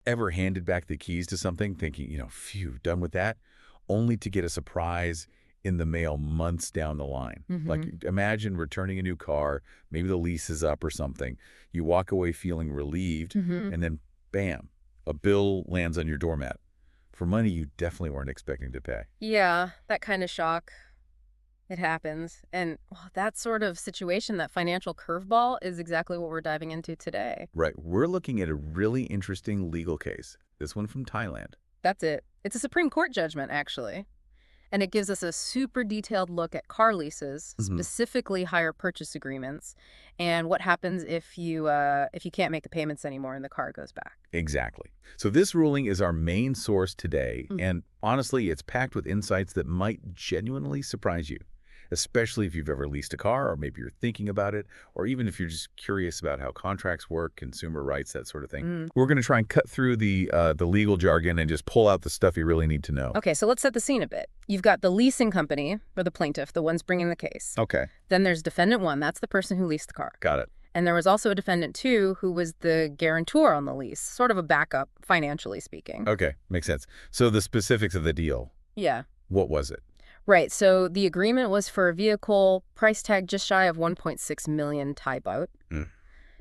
Ever handed back the keys to something thinking, phew, done with that, only to get a surprise in the mail months down the line? Like, imagine returning a new car, maybe the lease is up or something. You walk away feeling relieved, and then, bam, a bill lands on your doormat for money you definitely weren't expecting to pay. Yeah, that kind of shock. It happens. And well, that sort of situation, that financial curveball, is exactly what we're diving into today. Right. We're looking at a really interesting legal case, this one from Thailand. That's it. It's a Supreme Court judgment, actually. And it gives us a super detailed look at car leases, specifically hire purchase agreements, and what happens if you can't make the payments anymore and the car goes back. Exactly. So this ruling is our main source today, and honestly, it's packed with insights that might genuinely surprise you, especially if you've ever leased a car, or maybe you're thinking about it, or even if you're just curious about how contracts work, consumer rights, that sort of thing. We're going to try and cut through the legal jargon and just pull out the stuff you really need to know. Okay, so let's set the scene a bit. You've got the leasing company, or the plaintiff, the ones bringing the case. Okay. Then there's defendant one, that's the person who leased the car. Got it. And there was also a defendant two who was the guarantor on the lease, sort of a backup, financially speaking. Okay, makes sense. So the specifics of the deal. Yeah. What was it? Right, so the agreement was for a vehicle price tag just shy of 1.6 million Thai baht.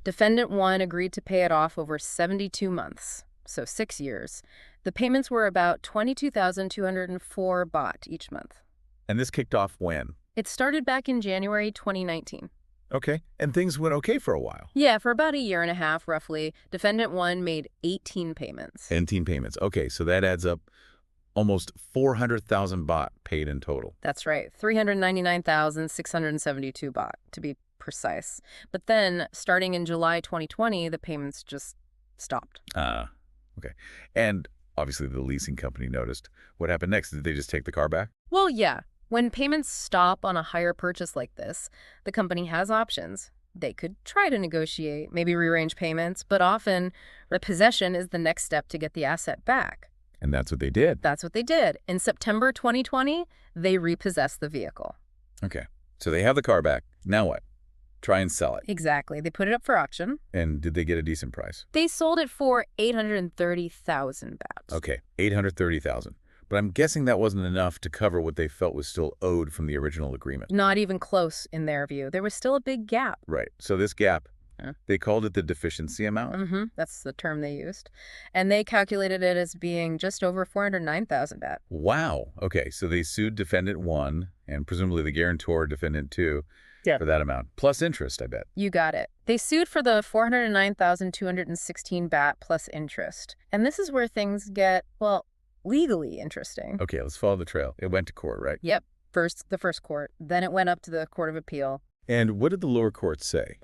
Defendant one agreed to pay it off over 72 months, so 6 years. The payments were about 22,204 baht each month. And this kicked off when? It started back in January 2019. Okay. And things went okay for a while. Yeah, for about a year and a half, roughly. Defendant one made 18 payments. 18 payments. Okay, so that adds up almost 400,000 baht paid in total. That's right, 399,672 baht, to be precise. But then, starting in July 2020, the payments just stopped. Okay. And obviously the leasing company noticed. What happened next? Did they just take the car back? Well, yeah. When payments stop on a hire purchase like this, the company has options. They could try to negotiate, maybe rearrange payments, but often repossession is the next step to get the asset back. And that's what they did. That's what they did. In September 2020, they repossessed the vehicle. Okay. So they have the car back. Now what? Try and sell it. Exactly. They put it up for auction. And did they get a decent price? They sold it for 830,000 baht. Okay, 830,000. But I'm guessing that wasn't enough to cover what they felt was still owed from the original agreement. Not even close in their view. There was still a big gap. Right. So this gap, they called it the deficiency amount? That's the term they used. And they calculated it as being just over 409,000 baht. Wow. Okay, so they sued defendant one and presumably the guarantor defendant two for that amount, plus interest, I bet. You got it. They sued for the 409,216 baht plus interest. And this is where things get, well, legally interesting. Okay, let's follow the trail. It went to court, right? Yep. First, the first court. Then it went up to the Court of Appeal. And what did the lower court say?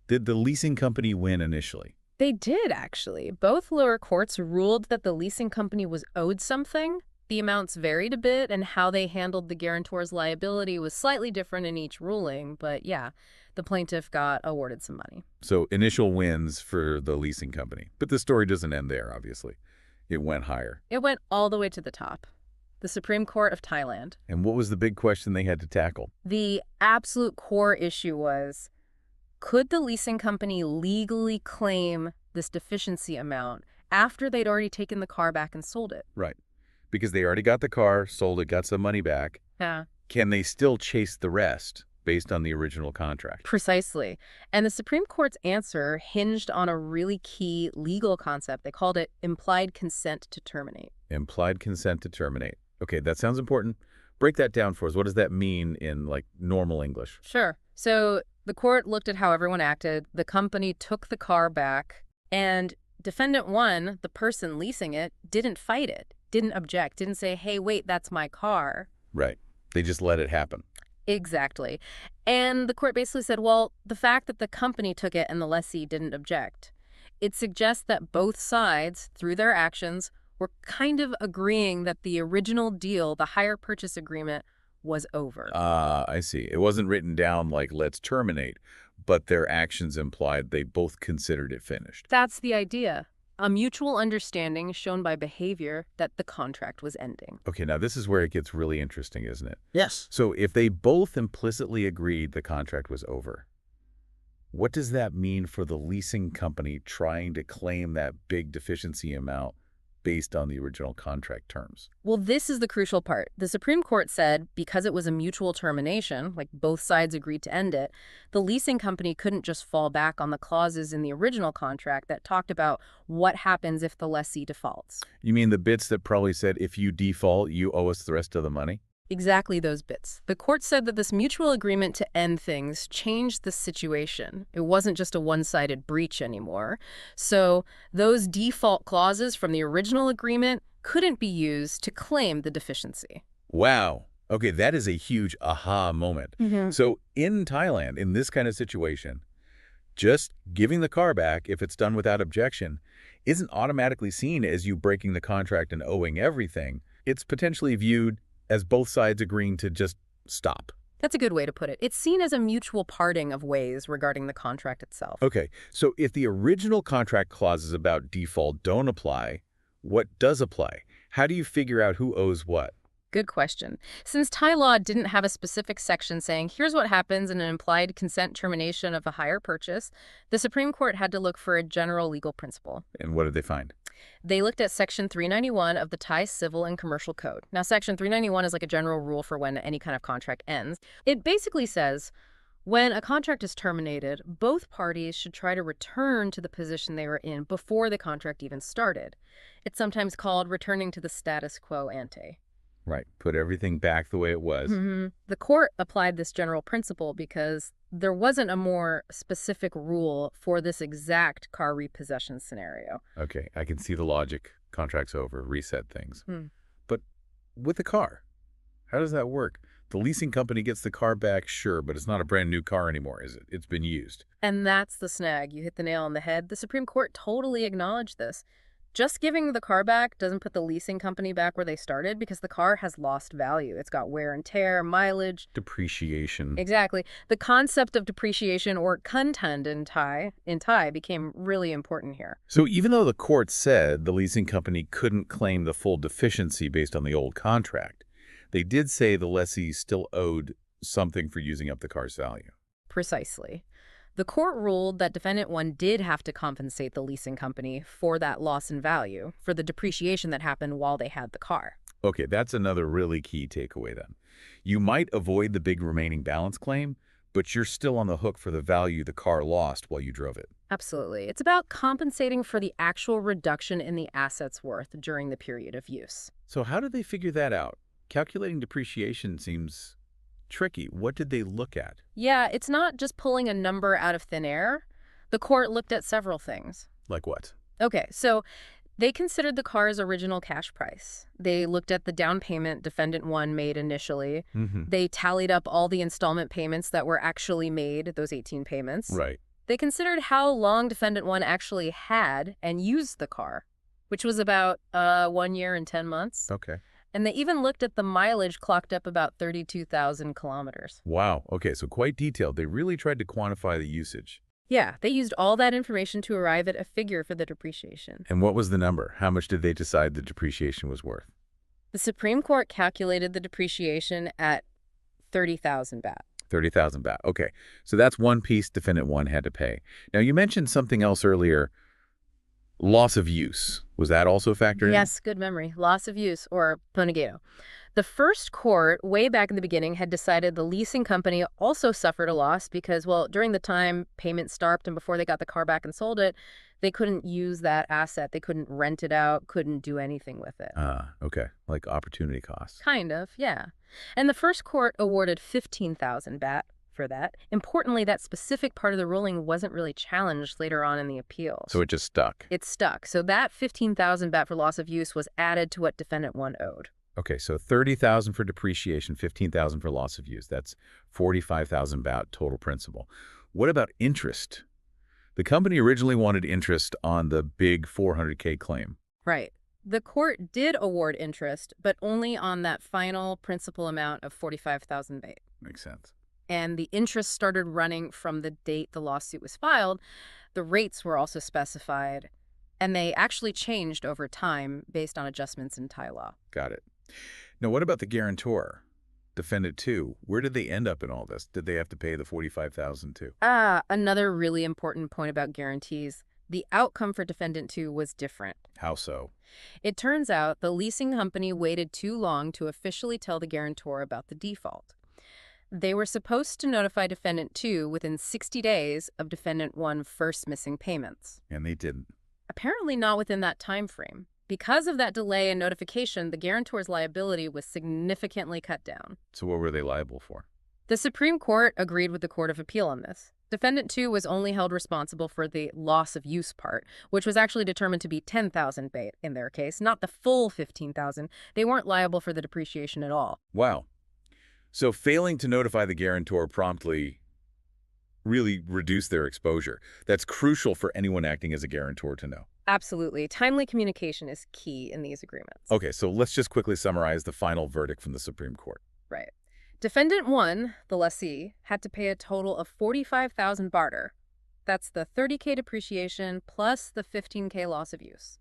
Did the leasing company win initially? They did, actually. Both lower courts ruled that the leasing company was owed something. The amounts varied a bit, and how they handled the guarantor's liability was slightly different in each ruling. But yeah, the plaintiff got awarded some money. So initial wins for the leasing company. But the story doesn't end there, obviously. It went higher. It went all the way to the top. The Supreme Court of Thailand. And what was the big question they had to tackle? The absolute core issue was, could the leasing company legally claim this deficiency amount after they'd already taken the car back and sold it? Right. Because they already got the car, sold it, got some money back. Yeah. Can they still chase the rest based on the original contract? Precisely. And the Supreme Court's answer hinged on a really key legal concept. They called it implied consent to terminate. Implied consent to terminate. Okay, that sounds important. Break that down for us. What does that mean in, like, normal English? Sure. So the court looked at how everyone acted. The company took the car back, and defendant one, the person leasing it, didn't fight it, didn't object, didn't say, hey, wait, that's my car. Right. They just let it happen. Exactly. And the court basically said, well, the fact that the company took it and the lessee didn't object, it suggests that both sides, through their actions, were kind of agreeing that the original deal, the hire purchase agreement, was over. I see. It wasn't written down like, let's terminate, but their actions implied they both considered it finished. That's the idea. A mutual understanding shown by behavior that the contract was ending. Okay, now this is where it gets really interesting, isn't it? Yes. So if they both implicitly agreed the contract was over, What does that mean for the leasing company trying to claim that big deficiency amount based on the original contract terms? Well, this is the crucial part. The Supreme Court said because it was a mutual termination, like both sides agreed to end it, the leasing company couldn't just fall back on the clauses in the original contract that talked about what happens if the lessee defaults. You mean the bits that probably said, if you default, you owe us the rest of the money? Exactly those bits. The court said that this mutual agreement to end things changed the situation. It wasn't just a one-sided breach anymore. So those default clauses from the original agreement couldn't be used to claim the deficiency. Wow. Okay, that is a huge aha moment. So in Thailand, in this kind of situation, just giving the car back, if it's done without objection, isn't automatically seen as you breaking the contract and owing everything. It's potentially viewed as both sides agreeing to just stop. That's a good way to put it. It's seen as a mutual parting of ways regarding the contract itself. Okay, so if the original contract clauses about default don't apply, what does apply? How do you figure out who owes what? Good question. Since Thai law didn't have a specific section saying, here's what happens in an implied consent termination of a hire purchase, the Supreme Court had to look for a general legal principle. And what did they find? They looked at Section 391 of the Thai Civil and Commercial Code. Now, Section 391 is like a general rule for when any kind of contract ends. It basically says, when a contract is terminated, both parties should try to return to the position they were in before the contract even started. It's sometimes called returning to the status quo ante. Right, put everything back the way it was. The court applied this general principle because there wasn't a more specific rule for this exact car repossession scenario. Okay, I can see the logic. Contract's over, reset things. Hmm. But with the car, how does that work? The leasing company gets the car back, sure, but it's not a brand new car anymore, is it? It's been used. And that's the snag. You hit the nail on the head. The Supreme Court totally acknowledged this. Just giving the car back doesn't put the leasing company back where they started because the car has lost value. It's got wear and tear, mileage. Depreciation. Exactly. The concept of depreciation, or kantan in Thai became really important here. So even though the court said the leasing company couldn't claim the full deficiency based on the old contract, they did say the lessee still owed something for using up the car's value. Precisely. The court ruled that defendant one did have to compensate the leasing company for that loss in value, for the depreciation that happened while they had the car. Okay, that's another really key takeaway then. You might avoid the big remaining balance claim, but you're still on the hook for the value the car lost while you drove it. Absolutely. It's about compensating for the actual reduction in the asset's worth during the period of use. So how did they figure that out? Calculating depreciation seems tricky. What did they look at? Yeah, it's not just pulling a number out of thin air. The court looked at several things. Like what? Okay, so they considered the car's original cash price. They looked at the down payment defendant one made initially. They tallied up all the installment payments that were actually made, those 18 payments. Right. They considered how long defendant one actually had and used the car, which was about 1 year and 10 months. Okay. And they even looked at the mileage clocked up about 32,000 kilometers. Wow. Okay, so quite detailed. They really tried to quantify the usage. Yeah, they used all that information to arrive at a figure for the depreciation. And what was the number? How much did they decide the depreciation was worth? The Supreme Court calculated the depreciation at 30,000 baht. 30,000 baht. Okay, so that's one piece defendant one had to pay. Now, you mentioned something else earlier, loss of use. Was that also factored in? Yes, good memory. Loss of use, or ponegado. The first court, way back in the beginning, had decided the leasing company also suffered a loss because, well, during the time payments stopped and before they got the car back and sold it, they couldn't use that asset. They couldn't rent it out, couldn't do anything with it. Okay. Like opportunity costs. Kind of, yeah. And the first court awarded 15,000 baht for that. Importantly, that specific part of the ruling wasn't really challenged later on in the appeal. So it just stuck. It stuck. So that 15,000 baht for loss of use was added to what defendant one owed. Okay, so 30,000 for depreciation, 15,000 for loss of use. That's 45,000 baht total principal. What about interest? The company originally wanted interest on the big 400K claim. Right. The court did award interest, but only on that final principal amount of 45,000 baht. Makes sense. And the interest started running from the date the lawsuit was filed. The rates were also specified, and they actually changed over time based on adjustments in Thai law. Got it. Now, what about the guarantor? Defendant 2, where did they end up in all this? Did they have to pay the $45,000 too? Another really important point about guarantees. The outcome for Defendant 2 was different. How so? It turns out the leasing company waited too long to officially tell the guarantor about the default. They were supposed to notify Defendant 2 within 60 days of Defendant 1's first missing payments. And they didn't. Apparently not within that time frame. Because of that delay in notification, the guarantor's liability was significantly cut down. So what were they liable for? The Supreme Court agreed with the Court of Appeal on this. Defendant 2 was only held responsible for the loss of use part, which was actually determined to be $10,000 in their case, not the full $15,000. They weren't liable for the depreciation at all. Wow. So failing to notify the guarantor promptly really reduced their exposure. That's crucial for anyone acting as a guarantor to know. Absolutely. Timely communication is key in these agreements. Okay, so let's just quickly summarize the final verdict from the Supreme Court. Right. Defendant 1, the lessee, had to pay a total of $45,000 barter. That's the $30K depreciation plus the $15K loss of use,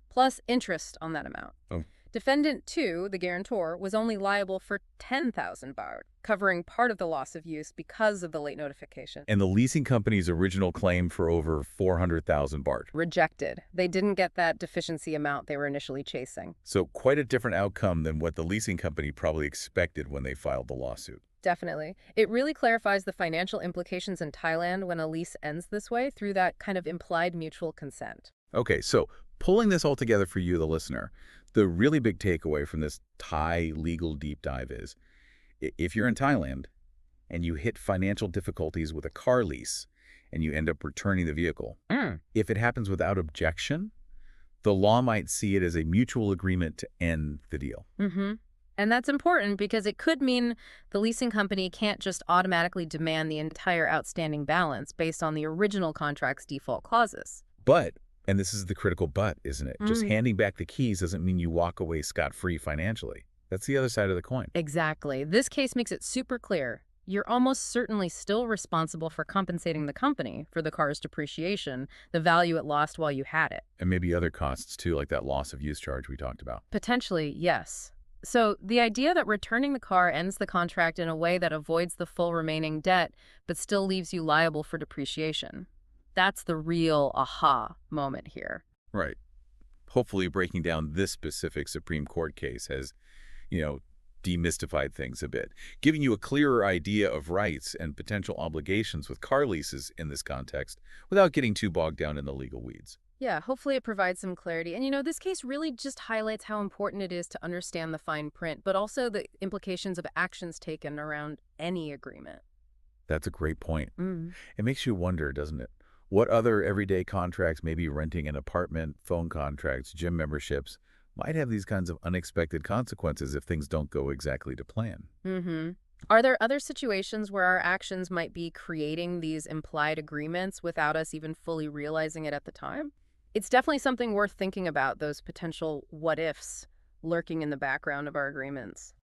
plus interest on that amount. Oh. Defendant 2, the guarantor, was only liable for $10,000 barter, covering part of the loss of use because of the late notification. And the leasing company's original claim for over $400,000 baht. Rejected. They didn't get that deficiency amount they were initially chasing. So quite a different outcome than what the leasing company probably expected when they filed the lawsuit. Definitely. It really clarifies the financial implications in Thailand when a lease ends this way through that kind of implied mutual consent. Okay, so pulling this all together for you, the listener, the really big takeaway from this Thai legal deep dive is, if you're in Thailand and you hit financial difficulties with a car lease and you end up returning the vehicle, if it happens without objection, the law might see it as a mutual agreement to end the deal. And that's important because it could mean the leasing company can't just automatically demand the entire outstanding balance based on the original contract's default clauses. But, and this is the critical but, isn't it? Just handing back the keys doesn't mean you walk away scot-free financially. That's the other side of the coin. Exactly. This case makes it super clear. You're almost certainly still responsible for compensating the company for the car's depreciation, the value it lost while you had it. And maybe other costs too, like that loss of use charge we talked about. Potentially, yes. So the idea that returning the car ends the contract in a way that avoids the full remaining debt but still leaves you liable for depreciation. That's the real aha moment here. Right. Hopefully breaking down this specific Supreme Court case has, demystified things a bit, giving you a clearer idea of rights and potential obligations with car leases in this context without getting too bogged down in the legal weeds. Yeah, hopefully it provides some clarity. And this case really just highlights how important it is to understand the fine print, but also the implications of actions taken around any agreement. That's a great point. It makes you wonder, doesn't it? What other everyday contracts, maybe renting an apartment, phone contracts, gym memberships, might have these kinds of unexpected consequences if things don't go exactly to plan? Are there other situations where our actions might be creating these implied agreements without us even fully realizing it at the time? It's definitely something worth thinking about, those potential what-ifs lurking in the background of our agreements.